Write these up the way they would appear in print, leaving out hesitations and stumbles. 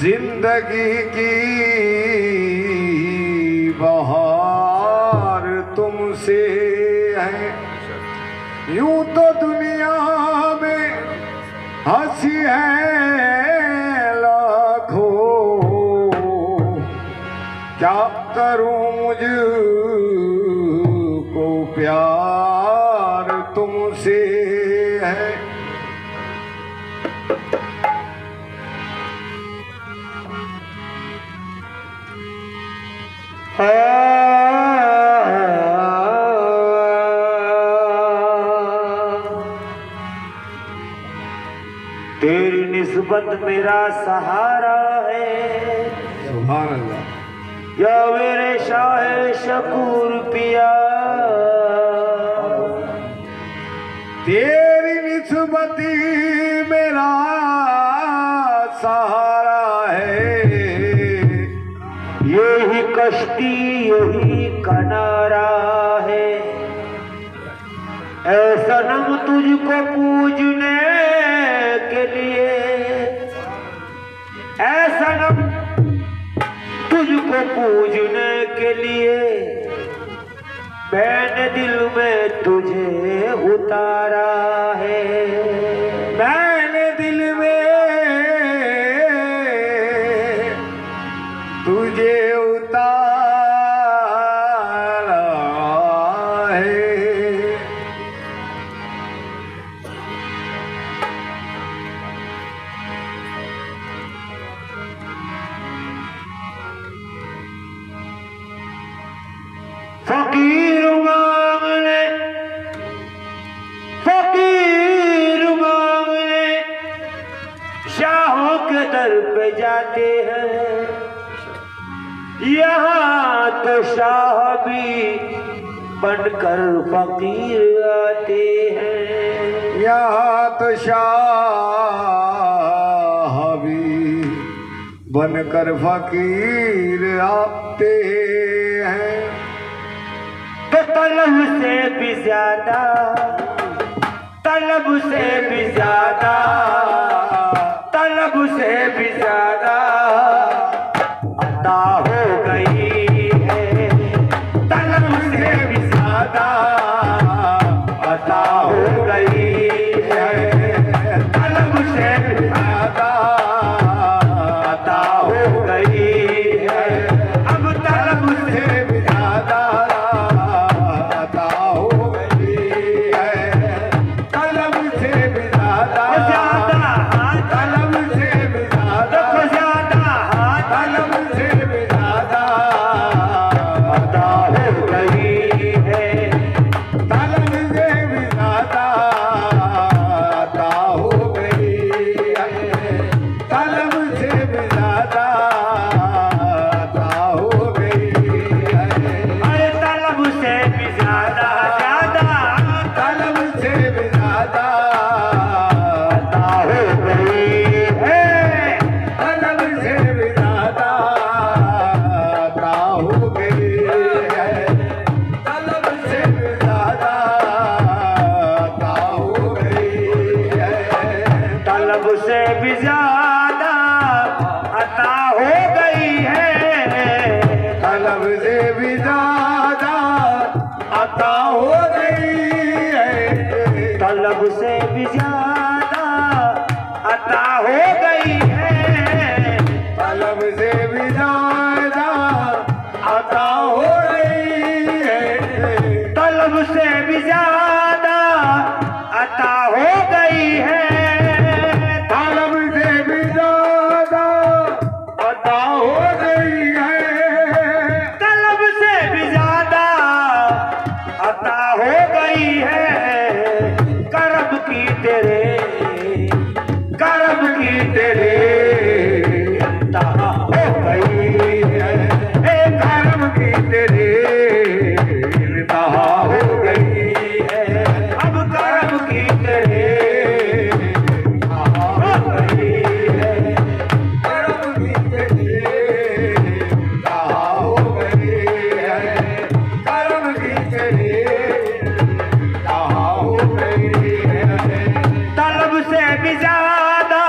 जिंदगी की बहार तुमसे है। यूं तो दुनिया में हंसी है लाखों, क्या करूं मुझको प्यार तुमसे है। तेरी निस्बत मेरा सहारा है, सुभान अल्लाह। या मेरे शाहे शकूर पिया, तेरी निस्बती मेरा सहारा है। यही कश्ती यही किनारा है। ऐ सनम तुझको पूजने के लिए, ऐ सनम तुझको पूजने के लिए मैंने दिल में तुझे उतारा है। मैंने दिल में तुझे उतारा है। फकीर मांगने शाहों के दर पे जाते हैं। यहाँ तो शाह भी बनकर फकीर आते हैं। यहाँ तो शाह भी बनकर फकीर आते हैं। तो तलब से भी ज्यादा, तलब से भी ज्यादा, तलब से भी ज्यादा अता हो गई है। तलब से भी ज्यादा अता हो गई है। तलब से भी ज्यादा अता हो गई है। अब तलब से भी ज्यादा अता हो गई है। तलब से भी ज्यादा, तलब से भी ज्यादा, तलब से भी ज्यादा अता हो गई है। तलब से भी ज्यादा अता हो गई है। तलब से भी ज्यादा अता हो गई है। अरे तलब से भी ज्यादा ज्यादा तलब से भी ज्यादा अता हो गई है। तलब से भी ज्यादा अता हो गई है। तलब से भी ज्यादा अता हो गई है। तलब से भी ज्यादा अता हो गई है। तलब से भी ज्यादा अता हो गई है। तलब से भी ज्यादा अता हो गई है। तलब से भी ज्यादा अता हो गई है। तलब से भी ज्यादा अता हो गई है। तलब से भी ज्यादा अता हो गई है। तलब से भी ज्यादा अता हो गई है। करम की तेरे, करम की तेरे इंतहा हो गई है। ए करम की तेरे इंतहा हो गई है। अब करम की तेरे इंतहा हो गई है। करम की तेरे इंतहा हो गई है। करम की तेरे इंतहा हो गई है। तलब से भी ज्यादा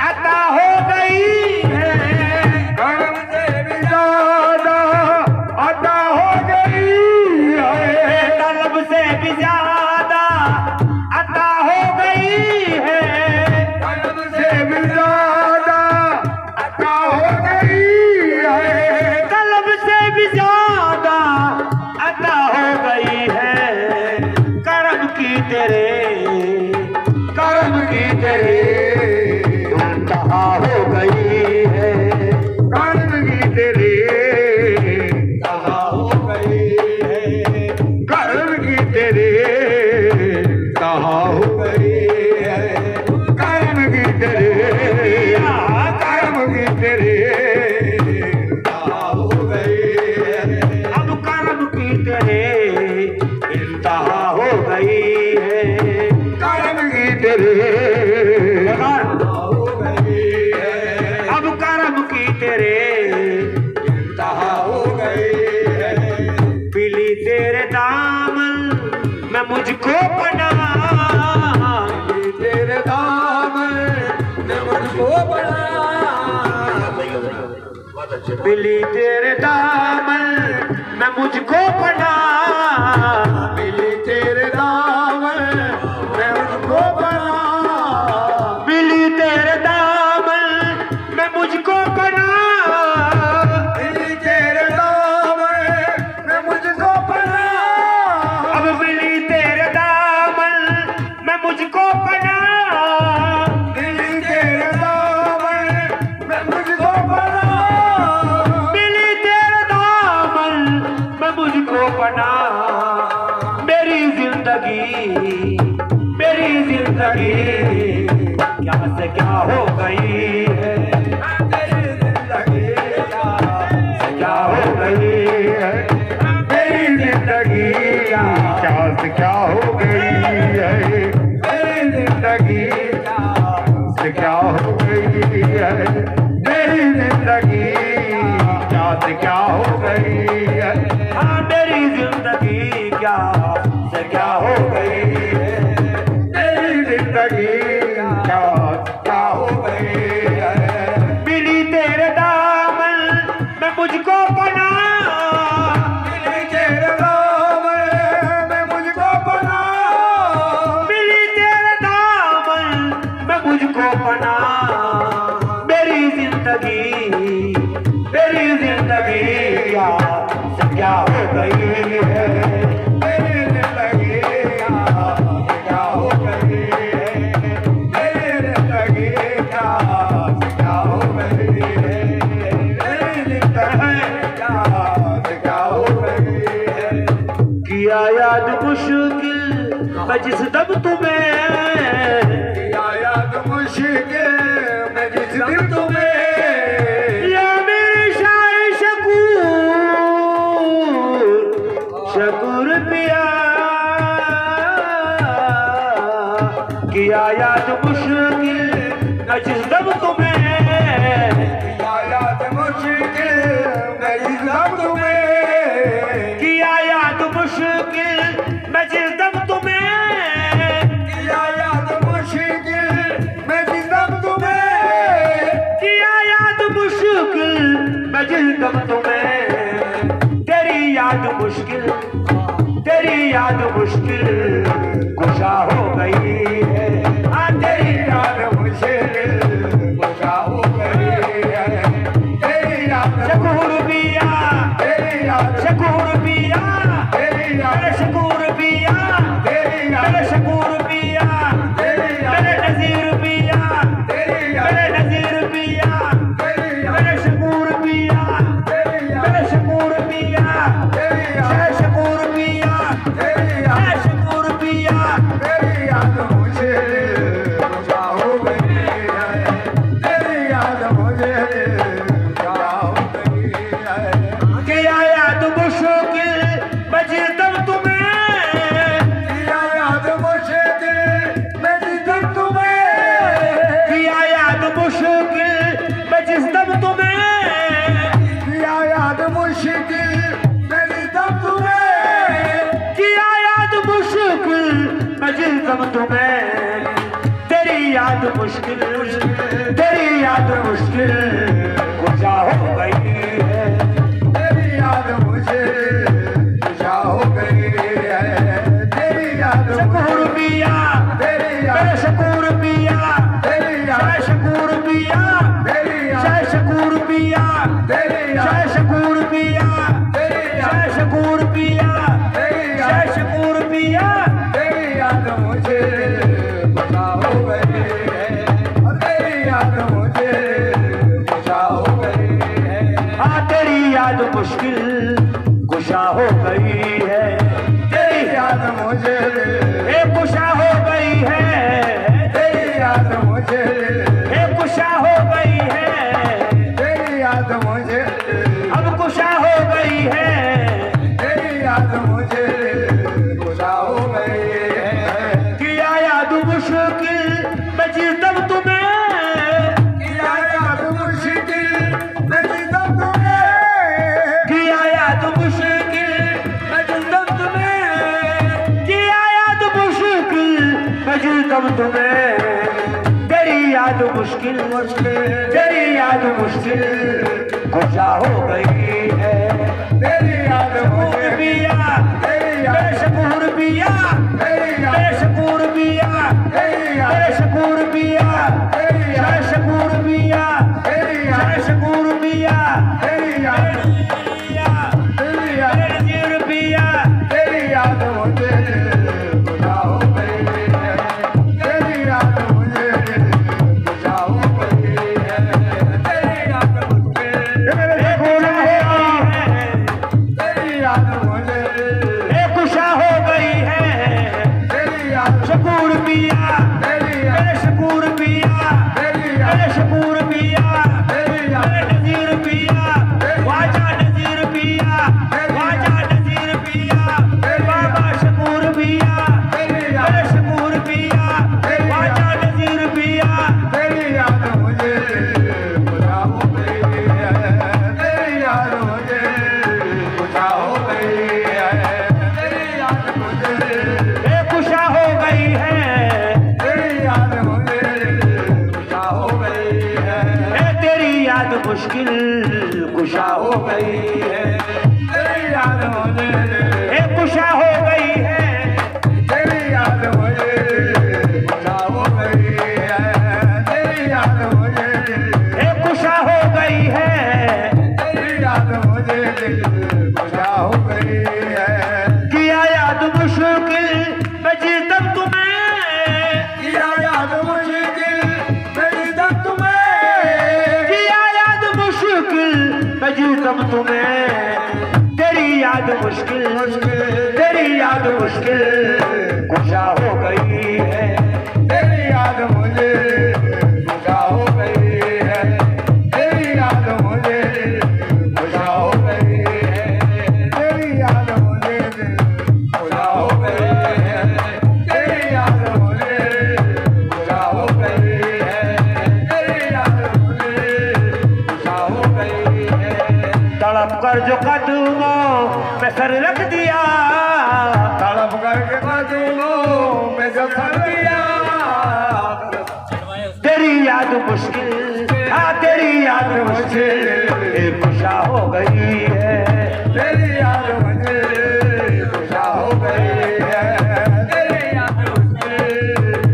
अता हो गई है। हो गई है। अब कर्म की तेरे इंतहा हो गई है। पीली तेरे दामन मैं मुझको पना, तेरे दामन ने मुझको बना, पीली तेरे दामन मैं मुझको पना, मिली तेरे दामन ने मुझको बना, पीली तेरे दामन मैं मुझको पना, मिली तेरे दामन ने मुझको बना, अब मिली तेरे दामन मैं मुझको पना, मिली तेरे दामन ने मुझको बना, मिली तेरे दामन मैं मुझको पना। मेरी जिंदगी क्या से क्या हो गई है, तेरी जिंदगी क्या हो गई है, मेरी जिंदगी क्या से क्या हो गई है, मेरी जिंदगी से क्या हो गई है, मेरी जिंदगी क्या से क्या हो गई है, हाँ मेरी जिंदगी क्या से क्या हो गई है, मेरी जिंदगी क्या हो गई है। मिली तेरे दामन मैं मुझको पना, मिली तेरे दामन में मुझको बना, मिली तेरे दामन मैं मुझको पना। मेरी जिंदगी क्या हो गई है, मेरी जिंदगी क्या हो गई है, मेरी जिंदगी क्या हो गई है, मेरी जिंदगी क्या हो गई है। किया याद मुश्किल मैं जिस दम तुम्हें, किया याद मुश्किल मैं जिस दिन तुम्हें, या मेरे शाय शकूर पिया, किया याद मुश्किल मैं जिस दम तुम्हें, किया याद मुश्किल मैं जिस दिन तुम्हें, किया याद मुश्किल मैं जिस दम तुम्हें, किया याद मुश्किल मैं जिस दिन तुम्हें, किया याद मुश्किल मैं जिस दम तुम्हें, तेरी याद मुश्किल कुशा हो गई है, हाँ तेरी याद मुश्किल कुशा हो गई है, तेरी याद शकूर पिया, तेरी याद शकूर पिया, तेरी याद मेरे शकूर पिया, तेरी याद मेरे शकूर पिया, तेरी याद मेरे नजीर पिया, तेरी याद मेरे नजीर पिया, तेरी याद मेरे शकूर पिया, तेरी याद मेरे शकूर पिया, तेरी याद जय शकूर पिया, तेरी याद जय शकूर पिया, तेरी याद मुझे कुशा हो गई है, तेरी याद मुझे कुशा हो गई है। किया याद मुश्किल मैं जिस दम तुम्हें, किया याद मुश्किल मैं जिस दिन तुम्हें, किया याद मुश्किल मैं जिस दम तुम्हें, किया याद मुश्किल मैं जिस दिन तुम्हें, किया याद मुश्किल मैं जिस दम तुम्हें, तेरी याद मुश्किल कुशा हो गई है, तेरी याद मुझे कुशा हो गई है, तेरी याद शकूर पिया, तेरी याद मेरे शकूर पिया, तेरी याद जय शकूर पिया, तेरी याद जय शकूर पिया, तेरी याद जय शकूर पिया, तेरी याद जय शकूर पिया, तेरी जय याद शकूर पिया, तेरी याद मुझे कुशा हो गई है, तेरी याद मुझे कुशा हो गई है, हाँ तेरी याद मुश्किल कुशा हो गई है, तेरी याद मुझे ए कुशा हो गई है, तेरी याद मुझे ए कुशा हो गई है, तेरी याद मुझे अब कुशा हो गई है, तेरी याद मुझे कुशा हो गई है, किया याद मुश्किल मैं जीतम तुम्हें किया याद मुश्किल मैं जीतम तुम्हें किया याद मुश्किल मैं जीतम तुम्हें किया याद मुश्किल मैं जीतम तुम्हें तेरी याद मुश्किल तेरी याद मुश्किल गुजा हो गई है तेरी याद मुझे पिया तेरी याद बेशकूर पिया तेरी याद बेशकूर पिया तेरी याद बेशकूर पिया तेरी याद बेशकूर पिया तेरी याद बेशकूर पिया तेरी याद तेरी याद तेरी याद मुझे गुजा हो गई है तेरी याद मुझे गुजा हो गई है तेरी याद मुझे तेरी याद मुझे खुशा हो गई है तेरी याद शकूर पिया तेरी याद शकूर पिया तेरी याद शकूर पिया तेरी याद नजीर पिया वाजा नजीर पिया वाजा नजीर पिया बाबा शकूर पिया तेरी याद शकूर पिया वाजा नजीर पिया तेरी याद मुझे गुजा हो गई है तेरी याद मुझे गुजा हो गई है तेरी याद मुझे खुशा हो गई है तेरी याद मुझे गुजा हो गई है तेरी याद मुश्किल खुशा हो गई है तेरी याद मुझे खुशा हो गई है तेरी याद मुझे गुजा हो गई है तेरी याद मुझे खुशा हो गई है तेरी याद मुझे गुजा हो गई है किया याद मुश्किल मैं जीतम तुम्हें किया याद मुश्किल मेरी दम तुम्हें किया याद मुश्किल मैं जीतम तुम्हें तेरी याद मुश्किल तेरी याद मुश्किल खुशा हो गई है तेरी याद मुझे गुजा हो गई है तेरी याद मुझे गुजा हो गई है तेरी याद मुझे गुजा हो गई है तेरी याद मुझे गुजा हो गई है तेरी याद मुझे गुजा हो गई है तड़प कर जो कदमों में सर रख दिया तड़प करके कदमों में सफर किया तेरी याद मुश्किल हाँ तेरी याद मुश्किल खुशा हो गई है तेरी याद मुझे गुजा हो गई है तेरी याद मुझे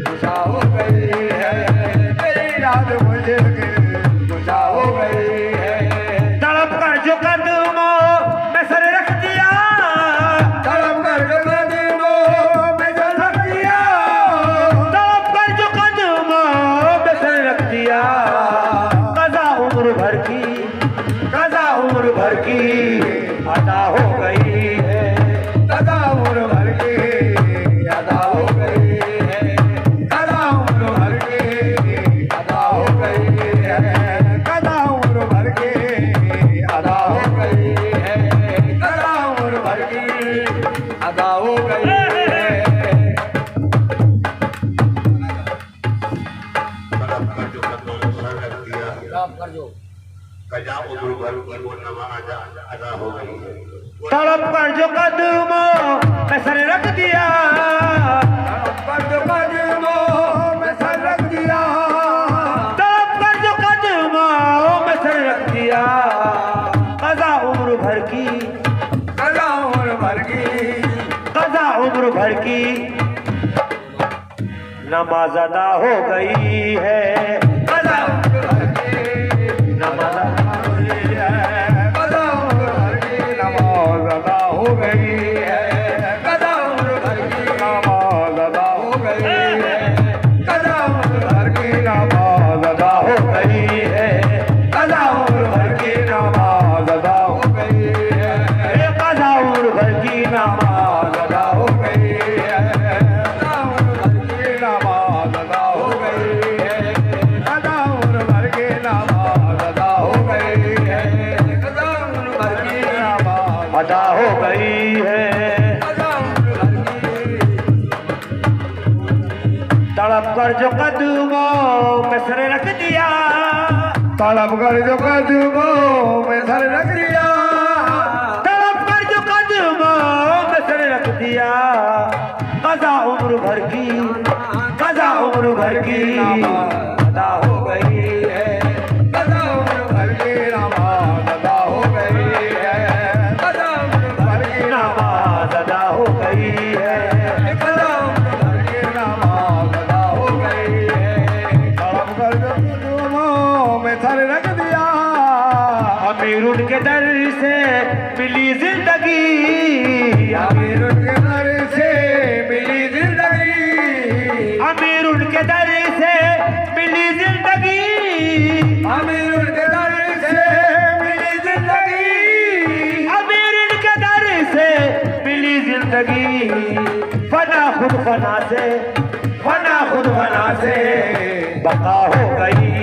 गुजा हो गई है तेरी याद मुझे गुजा हो गई है तड़प कर जो कदमों में सर रख दिया तड़प करके कदमों में सर रख दिया तड़प कर जो कदमों में सर रख दिया कज़ा उम्र भर की कज़ा उम्र भर की अदा हो गई है कदा उम्र भर की अदा हो गई है कदा उम्र भर की अदा हो गई है कदा उम्र भर की अदा हो गई है कदा उम्र भर की अदा हो गई है तड़प कर जो कदमों में सर रख दिया पर जो कदमों में सर रख दिया तड़प कर जो कदमों में सर रख दिया कज़ा उम्र भर की कदा उम्र भर की कज़ा उम्र भर की नमाज अदा हो गई है कदा उम्र भर की नमाज कदा उम्र भर की नमाज अदा हो गई है कदा उम्र भर की नमाज अदा हो गई है कदा उम्र भर की नमाज अदा हो गई है कदा उम्र भर की नमाज अदा हो गई है कज़ा उम्र भर की नमाज अदा हो गई है कदा उम्र भर की नमाज अदा हो गई है कदा उम्र भर की नमाज अदा हो गई है कदा उम्र भर की नमाज अदा हो गई है कदा उम्र भर की तड़प कर जो कदमों कदमों में सर रख दिया, तड़प कर जो कदमों में सर रख दिया, तड़प कर जो कदमों में सर रख दिया, कज़ा उम्र भर की, कज़ा उम्र भर की अदा हो गई है, कज़ा उम्र भर की नमाज अदा हो गई है, कज़ा उम्र भर की नमाज अदा हो गई है, कज़ा उम्र भर की नमाज अदा हो गई है, तड़प कर जो कदमों में सर रख दिया, अमीर उनके दर से मिली जिंदगी, अमीर उनके दर से मिली जिंदगी, अमीर उनके दर से मिली जिंदगी, अमीर उनके दर से मिली जिंदगी, अमीर उनके दर से मिली जिंदगी, फना खुद फना से, फना खुद फना से बका हो गई